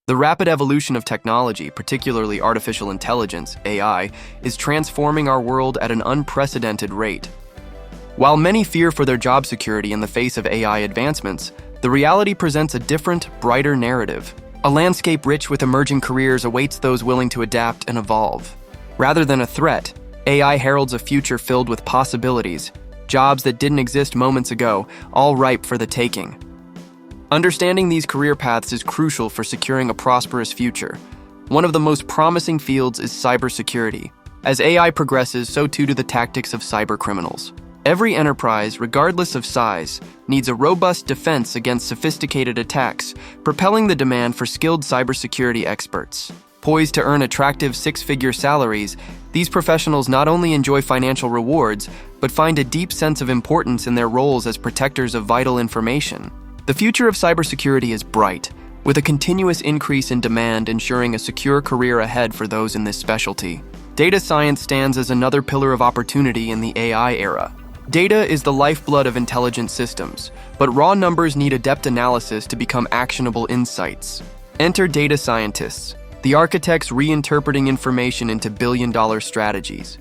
The rapid evolution of technology, particularly artificial intelligence, AI, is transforming our world at an unprecedented rate. While many fear for their job security in the face of AI advancements, the reality presents a different, brighter narrative. A landscape rich with emerging careers awaits those willing to adapt and evolve. Rather than a threat, AI heralds a future filled with possibilities, jobs that didn't exist moments ago, all ripe for the taking. Understanding these career paths is crucial for securing a prosperous future. One of the most promising fields is cybersecurity. As AI progresses, so too do the tactics of cybercriminals. Every enterprise, regardless of size, needs a robust defense against sophisticated attacks, propelling the demand for skilled cybersecurity experts. Poised to earn attractive six-figure salaries, these professionals not only enjoy financial rewards, but find a deep sense of importance in their roles as protectors of vital information. The future of cybersecurity is bright, with a continuous increase in demand ensuring a secure career ahead for those in this specialty. Data science stands as another pillar of opportunity in the AI era. Data is the lifeblood of intelligent systems, but raw numbers need adept analysis to become actionable insights. Enter data scientists, the architects reinterpreting information into billion-dollar strategies.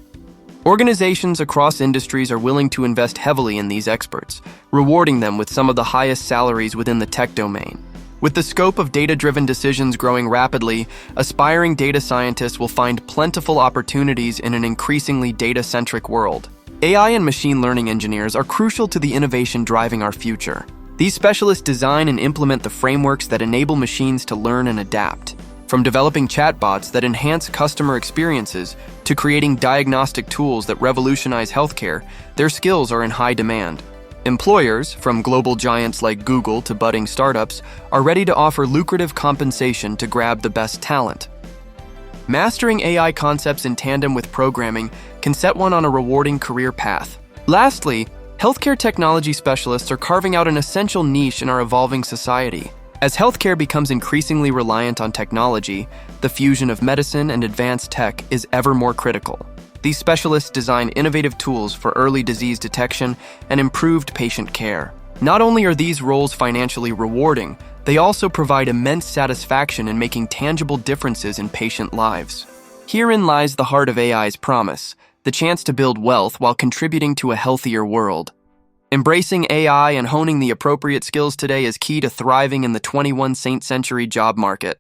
Organizations across industries are willing to invest heavily in these experts, rewarding them with some of the highest salaries within the tech domain. With the scope of data-driven decisions growing rapidly, aspiring data scientists will find plentiful opportunities in an increasingly data-centric world. AI and machine learning engineers are crucial to the innovation driving our future. These specialists design and implement the frameworks that enable machines to learn and adapt. From developing chatbots that enhance customer experiences to creating diagnostic tools that revolutionize healthcare, their skills are in high demand. Employers, from global giants like Google to budding startups, are ready to offer lucrative compensation to grab the best talent. Mastering AI concepts in tandem with programming can set one on a rewarding career path. Lastly, healthcare technology specialists are carving out an essential niche in our evolving society. As healthcare becomes increasingly reliant on technology, the fusion of medicine and advanced tech is ever more critical. These specialists design innovative tools for early disease detection and improved patient care. Not only are these roles financially rewarding, they also provide immense satisfaction in making tangible differences in patient lives. Herein lies the heart of AI's promise, the chance to build wealth while contributing to a healthier world. Embracing AI and honing the appropriate skills today is key to thriving in the 21st century job market.